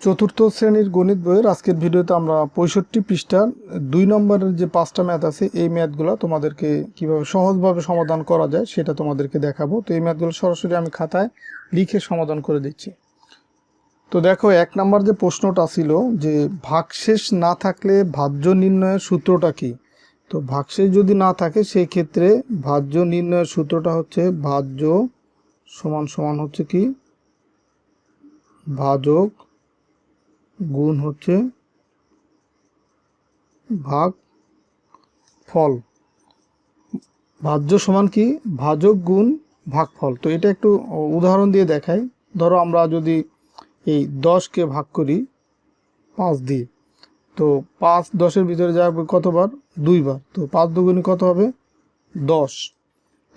চতুর্থ শ্রেণীর গণিত বইয়ের আজকের ভিডিওতে আমরা 65 পৃষ্ঠার 2 নম্বরের যে 5টা ম্যাথ আছে এই ম্যাথগুলো তোমাদেরকে কিভাবে সহজভাবে সমাধান করা যায় সেটা তোমাদেরকে দেখাবো। তো এই ম্যাথগুলো সরাসরি আমি খাতায় লিখে সমাধান করে দিচ্ছি। তো দেখো 1 নম্বর যে প্রশ্নটা ছিল যে ভাগশেষ না থাকলে ভাজ্য নির্ণয়ের সূত্রটা কি। তো ভাগশেষ যদি না থাকে সেই ক্ষেত্রে ভাজ্য নির্ণয়ের সূত্রটা হচ্ছে ভাজ্য সমান সমান হচ্ছে কি ভাজক গুণ হচ্ছে ভাগ ফল। ভাজ্য সমান কি ভাজক গুণ ভাগফল। তো এটা একটু উদাহরণ দিয়ে দেখাই। ধরো আমরা যদি এই 10কে ভাগ করি 5 দিয়ে, তো 5 10-এর ভিতরে যাবে কতবার? 2 বার। তো 5 দুগুণে কত হবে? 10।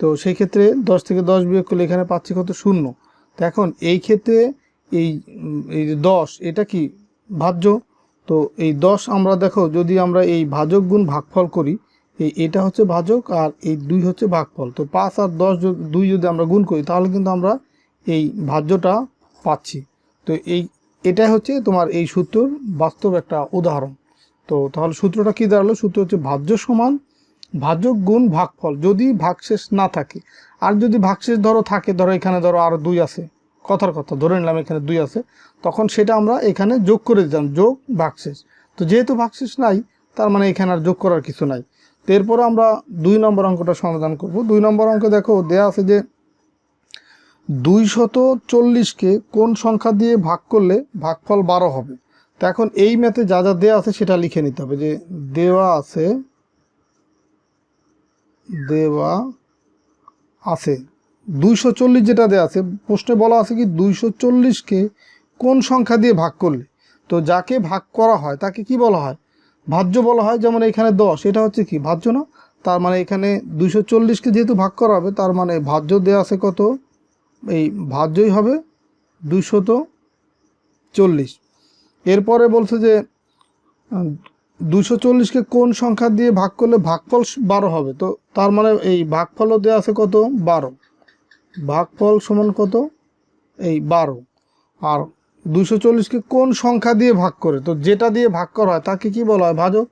তো সেই ক্ষেত্রে 10 থেকে 10 বিয়োগ করলে এখানে পাচ্ছি কত? 0। তো এখন এই ক্ষেত্রে এই 10 এটা কি ভাজ্য। তো এই 10 আমরা দেখো যদি আমরা এই ভাজক গুণ ভাগফল করি, এটা হচ্ছে ভাজক আর এই 2 হচ্ছে ভাগফল। তো 5 আর 10 2 যদি আমরা গুণ করি তাহলে কিন্তু আমরা এই ভাজ্যটা পাচ্ছি। তো এটাই হচ্ছে তোমার এই সূত্রর বাস্তব একটা উদাহরণ। তো তাহলে সূত্রটা কি দাঁড়ালো? সূত্র হচ্ছে ভাজ্য সমান ভাজক গুণ ভাগফল যদি ভাগশেষ না থাকে। আর যদি ভাগশেষ ধরো থাকে, ধরো এখানে ধরো আরো 2 আছে, কথার কথা ধরে নিলাম এখানে 2 আছে, তখন সেটা আমরা এখানে যোগ করে দিতাম, যোগ ভাগশেষ। তো যেহেতু ভাগশেষ নাই তার মানে এখানে আর যোগ করার কিছু নাই। তো এরপরে আমরা 2 নম্বর অঙ্কটা সমাধান করব। 2 নম্বর অঙ্কে দেখো দেয়া আছে যে 240কে কোন সংখ্যা দিয়ে ভাগ করলে ভাগফল 12 হবে। তো এখন এই ম্যাথে যা যা দেওয়া আছে সেটা লিখে নিতে হবে। যে দেওয়া আছে 240 যেটা দেওয়া আছে, প্রশ্নে বলা আছে কি 240কে কোন সংখ্যা দিয়ে ভাগ করলে। তো যাকে ভাগ করা হয় তাকে কি বলা হয়? ভাজ্য বলা হয়। যেমন এখানে 10, এটা হচ্ছে কি ভাজ্য না? তার মানে এখানে 240কে যেহেতু ভাগ করা হবে তার মানে ভাজ্য দেওয়া আছে কত? এই ভাজ্যই হবে 240। এরপরে বলছে যে 240কে কোন সংখ্যা দিয়ে ভাগ করলে ভাগফল 12 হবে। তো তার মানে এই ভাগফলও দেওয়া আছে কত? 12। ভাগফল সমান কত? এই 12। আর 240কে কোন সংখ্যা দিয়ে ভাগ করে, তো যেটা দিয়ে ভাগ করা হয় তাকে কি বলা হয়? ভাজক।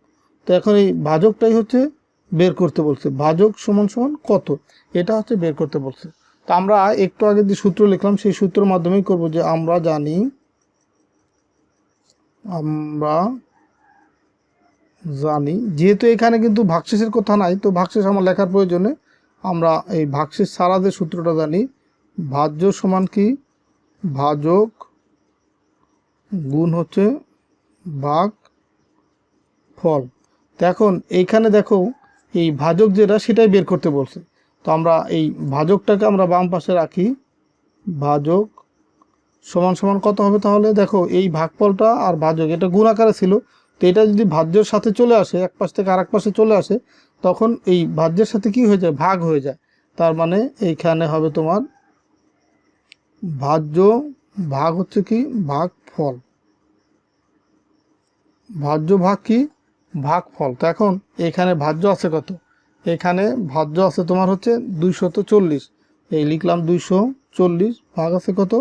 তো এখন এই ভাজকটাই হচ্ছে বের করতে বলছে। ভাজক সমান সমান কত, এটা হচ্ছে বের করতে বলছে। তো আমরা একটু আগে যে সূত্র লিখলাম সেই সূত্রের মাধ্যমেই করব। যে আমরা জানি যেহেতু এখানে কিন্তু ভাগশেষের কথা নাই, তো ভাগশেষ আমার লেখার প্রয়োজনে আমরা এই ভাগশেষ ছাড়া যে সূত্রটা জানি, ভাজ্য সমান কি ভাজক গুণ হচ্ছে ভাগ ফল। তো এখন এইখানে দেখো এই ভাজক যেটা সেটাই বের করতে বলছে। তো আমরা এই ভাজকটাকে আমরা বাম পাশে রাখি। ভাজক সমান সমান কত হবে? তাহলে দেখো এই ভাগফলটা আর ভাজক এটা গুণ আকারে ছিল, তো এটা যদি ভাজ্যের সাথে চলে আসে, এক পাশ থেকে আরেক পাশে চলে আসে, তখন এই ভাজ্যের সাথে কি হয়ে যায়? ভাগ হয়ে যায়। তার মানে এইখানে হবে তোমার ভাজ্য ভাগ হচ্ছে কি ভাগফল। ভাজ্য ভাগ কি ভাগফল। তো এখন এখানে ভাজ্য আছে কত? এখানে ভাজ্য আছে তোমার হচ্ছে 240। এই লিখলাম 240, ভাগ আছে কত?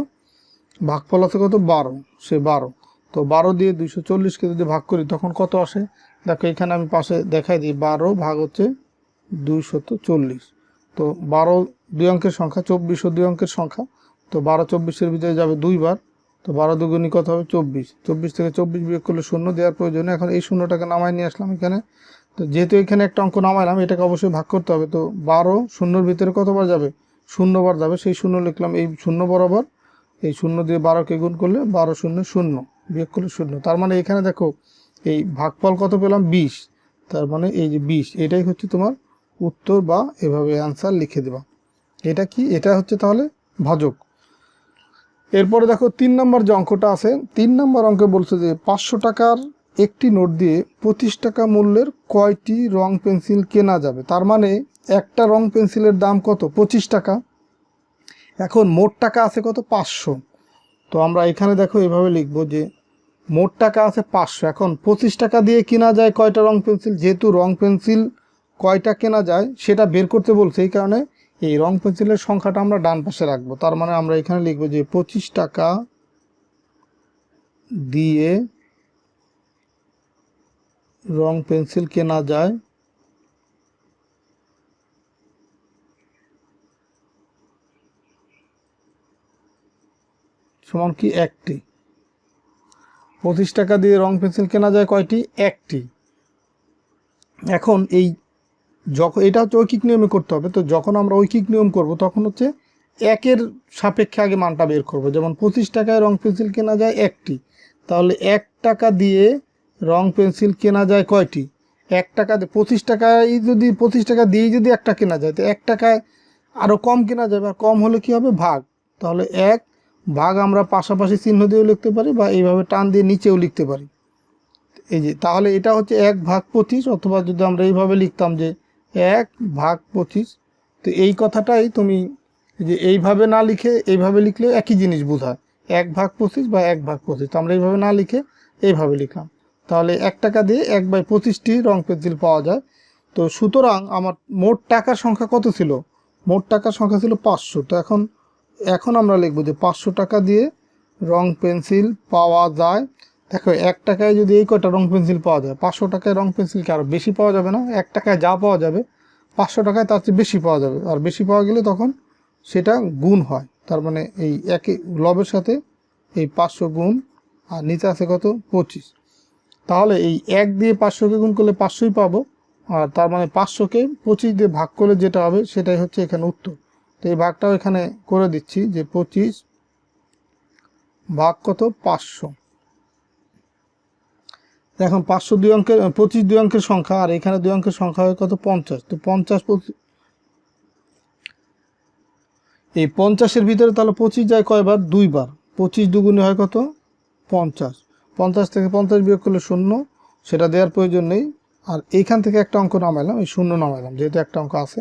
ভাগফল আছে কত? 12। সে 12। তো 12 দিয়ে 240কে যদি ভাগ করি তখন কত আসে? দেখো এখানে আমি পাশে দেখাই দিই। 12 ভাগ হচ্ছে 240। তো 12 2 অঙ্কের সংখ্যা, 24 2 অঙ্কের সংখ্যা। তো 12 24-এর ভিতরে যাবে 2 বার। তো 12 দুগুণী কত হবে? 24। 24 থেকে 24 বিয়োগ করলে 0 দেওয়ার প্রয়োজনে এখন এই শূন্যটাকে নামায় নিয়ে আসলাম এখানে। তো যেহেতু এখানে একটা অঙ্ক নামাইলাম, এটাকে অবশ্যই ভাগ করতে হবে। তো 12 শূন্যর ভিতরে কতবার যাবে? 0 বার যাবে। সেই 0 লিখলাম এই 0 বরাবর। এই 0 দিয়ে 12কে গুণ করলে 12 0 0 বিয়োগ করলে 0। তার মানে এখানে দেখো এই ভাগফল কত পেলাম? 20। তার মানে এই যে 20, এটাই হচ্ছে তোমার উত্তর, বা এভাবে অ্যান্সার লিখে দেবা। এটা কি? এটা হচ্ছে তাহলে ভাজক। এরপরে দেখো 3 নম্বর যে অঙ্কটা আছে, 3 নম্বর অঙ্কে বলছে যে 500 টাকার একটি নোট দিয়ে 25 টাকা মূল্যের কয়টি রং পেন্সিল কেনা যাবে। তার মানে একটা রং পেন্সিলের দাম কত? 25 টাকা। এখন মোট টাকা আছে কত? 500। তো আমরা এখানে দেখো এভাবে লিখবো যে মোট টাকা আছে 500। এখন 25 টাকা দিয়ে কেনা যায় কয়টা রং পেন্সিল। যেহেতু রং পেন্সিল কয়টা কেনা যায় সেটা বের করতে বলছে, এই কারণে এই রং পেন্সিলের সংখ্যাটা আমরা ডান পাশে রাখবো। তার মানে আমরা এখানে লিখবো যে 25 টাকা দিয়ে রং পেন্সিল কেনা যায় সমান কি একটি। 25 টাকা দিয়ে রং পেন্সিল কেনা যায় কয়টি? একটি। এখন এই যখন এটা হচ্ছে ঐকিক নিয়মে করতে হবে, তো যখন আমরা ঐকিক নিয়ম করব তখন হচ্ছে একের সাপেক্ষে আগে মানটা বের করব। যেমন 25 টাকায় রং পেন্সিল কেনা যায় একটি, তাহলে 1 টাকা দিয়ে রং পেন্সিল কেনা যায় কয়টি? 1 টাকা 25 টাকায় যদি 25 টাকা দিয়েই যদি একটা কেনা যায়, তো 1 টাকায় আরও কম কেনা যাবে, আর কম হলে কি হবে? ভাগ। তাহলে 1 ভাগ আমরা পাশাপাশি চিহ্ন দিয়েও লিখতে পারি বা এইভাবে টান দিয়ে নিচেও লিখতে পারি। এই যে তাহলে এটা হচ্ছে 1 ভাগ 25, অথবা যদি আমরা এইভাবে লিখতাম যে 1 ভাগ 25। তো এই কথাটাই তুমি যে এইভাবে না লিখে এইভাবে লিখলে একই জিনিস বোঝায়, 1 ভাগ 25 বা 1 ভাগ 25। তো আমরা এইভাবে না লিখে এইভাবে লিখলাম, তাহলে 1 টাকা দিয়ে 1/25টি রং পেন্সিল পাওয়া যায়। তো সুতরাং আমার মোট টাকার সংখ্যা কত ছিল? মোট টাকার সংখ্যা ছিল 500। তো এখন আমরা লিখবো যে 500 টাকা দিয়ে রং পেন্সিল পাওয়া যায়। দেখো 1 টাকায় যদি এই কয়টা রং পেন্সিল পাওয়া যায়, 500 টাকায় রং পেন্সিল কি আরও বেশি পাওয়া যাবে না? 1 টাকায় যা পাওয়া যাবে 500 টাকায় তার চেয়ে বেশি পাওয়া যাবে, আর বেশি পাওয়া গেলে তখন সেটা গুণ হয়। তার মানে এই একে লবের সাথে এই 500 গুণ, আর নিচে আছে কত? 25। তাহলে এই 1 দিয়ে 500কে গুণ করলে 500ই পাবো, আর তার মানে 500কে 25 দিয়ে ভাগ করলে যেটা হবে সেটাই হচ্ছে এখানে উত্তর। তো এই ভাগটাও এখানে করে দিচ্ছি যে 25 ভাগ কত? 500। এখন 500 দুই অঙ্কের 25 দুই অঙ্কের সংখ্যা, আর এখানে দুই অঙ্কের সংখ্যা হয় কত? 50। তো 50 এই 50-এর ভিতরে তাহলে 25 যায় কয়বার? 2 বার। 25 দুগুণে হয় কত? 50। 50 থেকে 50 বিয়োগ করলে 0, সেটা দেওয়ার প্রয়োজন নেই। আর এইখান থেকে একটা অঙ্ক নামাইলাম, এই 0 নামাইলাম যেহেতু একটা অঙ্ক আছে।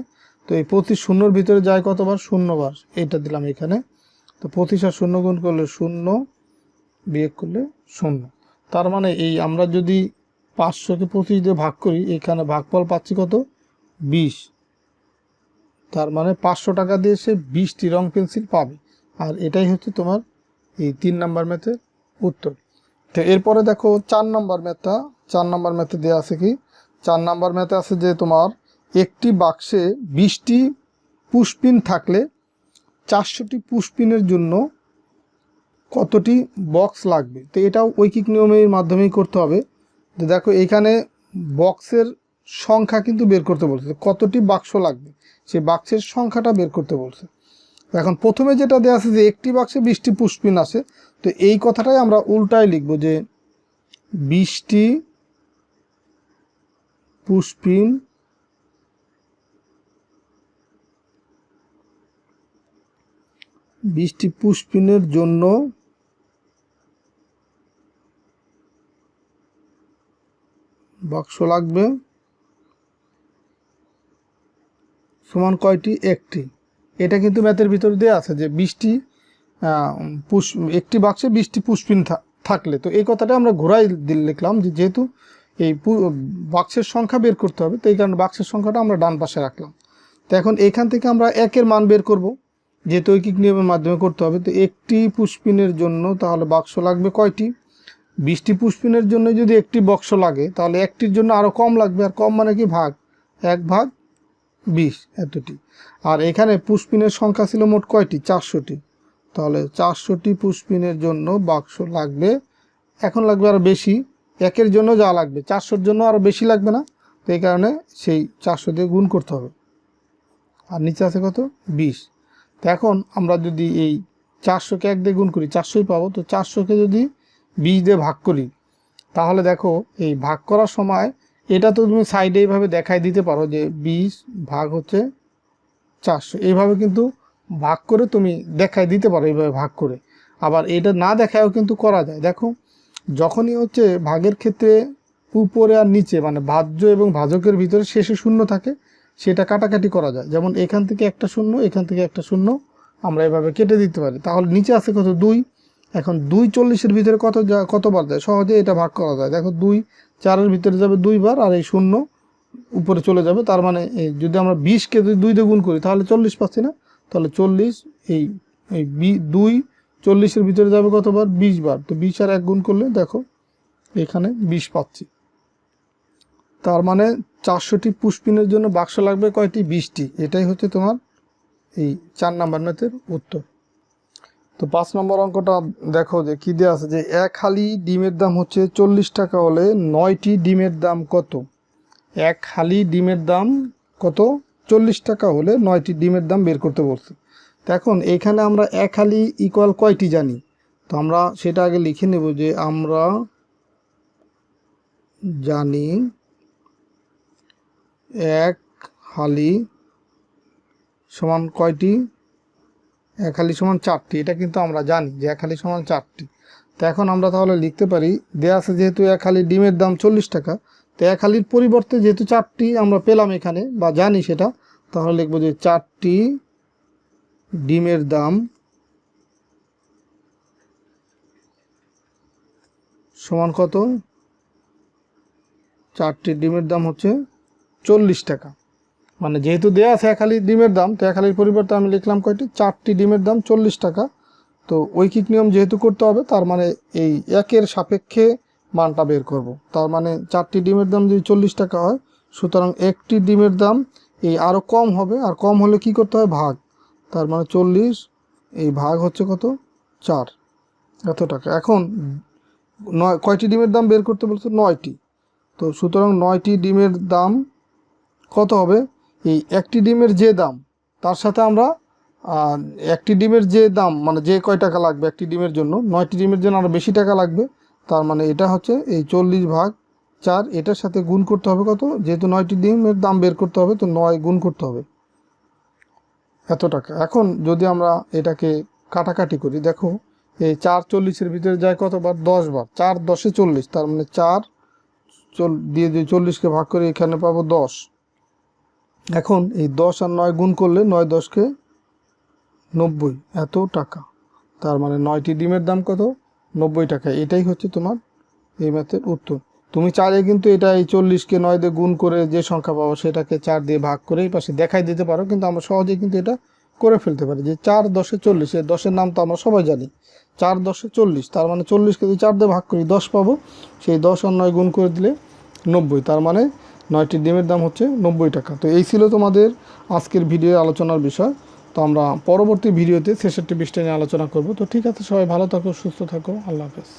তো এই 25 শূন্যর ভিতরে যায় কতবার? 0 বার, এইটা দিলাম এখানে। তো 25 আর 0 গুণ করলে 0, বিয়োগ করলে 0। তার মানে এই আমরা যদি 500কে 25 দিয়ে ভাগ করি, এখানে ভাগফল পাচ্ছি কত? 20। তার মানে 500 টাকা দিয়ে সে 20টি রং পেন্সিল পাবে। আর এটাই হচ্ছে তোমার এই 3 নাম্বার ম্যাথের উত্তর। তো এরপরে দেখো 4 নাম্বার ম্যাথটা। 4 নাম্বার ম্যাথে দেওয়া আছে কি? 4 নাম্বার ম্যাথে আছে যে তোমার একটি বাক্সে 20টি পুশপিন থাকলে 400টি পুশপিনের জন্য কতটি বক্স লাগবে? তো এটাও ঐকিক নিয়মের মাধ্যমেই করতে হবে। তো দেখো এখানে বক্সের সংখ্যা কিন্তু বের করতে বলছে, কতটি বাক্স লাগবে সেই বাক্সের সংখ্যাটা বের করতে বলছে। এখন প্রথমে যেটা দেওয়া আছে যে একটি বাক্সে 20টি পুশপিন আছে, তো এই কথাটাই আমরা উল্টায় লিখব যে 20টি পুশপিন পুশপিনের জন্য বাক্স লাগবে সমান কয়টি? একটি। এটা কিন্তু ম্যাথের ভিতরে দেওয়া আছে যে 20টি একটি বাক্সে 20টি পুশপিন থাকলে। তো এই কথাটা আমরা ঘোরাই লিখলাম যে যেহেতু এই বাক্সের সংখ্যা বের করতে হবে, তো এই কারণে বাক্সের সংখ্যাটা আমরা ডান পাশে রাখলাম। তো এখন এখান থেকে আমরা একের মান বের করব, যেহেতু ঐকিক নিয়মের মাধ্যমে করতে হবে। তো একটি পুশপিনের জন্য তাহলে বাক্স লাগবে কয়টি? 20টি পুশপিনের জন্য যদি একটি বাক্স লাগে, তাহলে একটির জন্য আরও কম লাগবে, আর কম মানে কি? ভাগ। 1 ভাগ 20 এতটি। আর এখানে পুশপিনের সংখ্যা ছিল মোট কয়টি? 400টি। তাহলে 400টি পুশপিনের জন্য বাক্স লাগবে। এখন লাগবে আরও বেশি, একের জন্য যা লাগবে 400-র জন্য আরও বেশি লাগবে না? তো এই কারণে সেই 400 দিয়ে গুণ করতে হবে। আর নিচে আছে কত? 20। তো এখন আমরা যদি এই 400কে 1 দিয়ে গুণ করি 400ই পাবো। তো 400কে যদি 20 দিয়ে ভাগ করি, তাহলে দেখো এই ভাগ করার সময় এটা তো তুমি সাইডে এইভাবে দেখাই দিতে পারো যে 20 ভাগ হচ্ছে 400, এইভাবে কিন্তু ভাগ করে তুমি দেখাই দিতে পারো, এইভাবে ভাগ করে। আবার এটা না দেখায়ও কিন্তু করা যায়। দেখো যখনই হচ্ছে ভাগের ক্ষেত্রে উপরে আর নিচে মানে ভাজ্য এবং ভাজকের ভিতরে শেষে শূন্য থাকে, সেটা কাটাকাটি করা যায়। যেমন এখান থেকে একটা শূন্য, এখান থেকে একটা শূন্য আমরা এভাবে কেটে দিতে পারি। তাহলে নিচে আছে কত? 2। এখন 2 40-এর ভিতরে কতবার যায়? সহজে এটা ভাগ করা যায়। দেখো 2 4-এর ভিতরে যাবে 2 বার, আর এই শূন্য উপরে চলে যাবে। তার মানে যদি আমরা 20কে যদি 2 দিয়ে গুণ করি তাহলে 40 পাচ্ছি না? তাহলে 40 এই 2 40-এর ভিতরে যাবে কতবার 20 বার, তো 20 আর 1 গুণ করলে দেখো এখানে 20 পাচ্ছি। তার মানে 400টি পুশপিনের জন্য বাক্স লাগবে কয়টি? 20টি। এটাই হচ্ছে তোমার এই 4 নাম্বার ম্যাথের উত্তর। তো 5 নম্বর অঙ্কটা দেখো যে কি দেওয়া আছে, যে এক হালি ডিমের দাম হচ্ছে 40 টাকা হলে 9টি ডিমের দাম কত? এক হালি ডিমের দাম কত? 40 টাকা হলে 9টি ডিমের দাম বের করতে বলছে। তো এখন এইখানে আমরা এক হালি ইকুয়াল কয়টি জানি, তো আমরা সেটা আগে লিখে নেব যে আমরা জানি এক হালি সমান কয়টি? এক হালি সমান 4টি। এটা কিন্তু আমরা জানি যে এক হালি সমান 4টি। তো এখন আমরা তাহলে লিখতে পারি, দেয়া আছে যেহেতু এক হালি ডিমের দাম 40 টাকা, তো এক হালির পরিবর্তে যেহেতু 4টি আমরা পেলাম এখানে বা জানি সেটা, তাহলে লিখব যে 4টি ডিমের দাম সমান কত? 4টি ডিমের দাম হচ্ছে 40 টাকা। মানে যেহেতু দেয়া আছে এক হালি ডিমের দাম, তো এক হালির পরিবর্তে আমি লিখলাম কয়টি? 4টি ডিমের দাম 40 টাকা। তো ঐকিক নিয়ম যেহেতু করতে হবে, তার মানে এই একের সাপেক্ষে মানটা বের করব। তার মানে 4টি ডিমের দাম যদি 40 টাকা হয়, সুতরাং একটি ডিমের দাম এই আরও কম হবে, আর কম হলে কি করতে হয়? ভাগ। তার মানে 40 এই ভাগ হচ্ছে কত? 4, এত টাকা। এখন কয়টি ডিমের দাম বের করতে বলছে? 9টি। তো সুতরাং 9টি ডিমের দাম কত হবে? এই একটি ডিমের যে দাম তার সাথে আমরা একটি ডিমের যে দাম মানে যে কয় টাকা লাগবে একটি ডিমের জন্য, 9টি ডিমের জন্য আরও বেশি টাকা লাগবে। তার মানে এটা হচ্ছে এই 40 ভাগ 4, এটার সাথে গুণ করতে হবে কত? যেহেতু 9টি ডিমের দাম বের করতে হবে, তো 9 গুণ করতে হবে, এত টাকা। এখন যদি আমরা এটাকে কাটাকাটি করি, দেখো এই 4 40-এর ভিতরে যায় কতবার? 10 বার। 4 10-এ 40, তার মানে 4 দিয়ে যদি 40কে ভাগ করি এখানে পাবো 10। এখন এই 10 আর 9 গুণ করলে 9 10-কে 90, এত টাকা। তার মানে 9টি ডিমের দাম কত? 90 টাকা। এটাই হচ্ছে তোমার এই ম্যাথের উত্তর। তুমি চাইলে কিন্তু এটা এই 40কে 9 দিয়ে গুণ করে যে সংখ্যা পাবো সেটাকে 4 দিয়ে ভাগ করে এই পাশে দেখাই দিতে পারো, কিন্তু আমরা সহজেই কিন্তু এটা করে ফেলতে পারি যে 4 10-এ 40। এই 10-এর নাম তো আমরা সবাই জানি, 4 10-এ 40। তার মানে 40কে যদি 4 দিয়ে ভাগ করি 10 পাবো, সেই 10 আর 9 গুণ করে দিলে 90। তার মানে 9টি ডিমের দাম হচ্ছে 90 টাকা। তো এই ছিল তোমাদের আজকের ভিডিও আলোচনার বিষয়। তো আমরা পরবর্তী ভিডিওতে 66 পৃষ্ঠা নিয়ে আলোচনা করব। তো ঠিক আছে, সবাই ভালো থাকো, সুস্থ থাকো, আল্লাহ হাফেজ।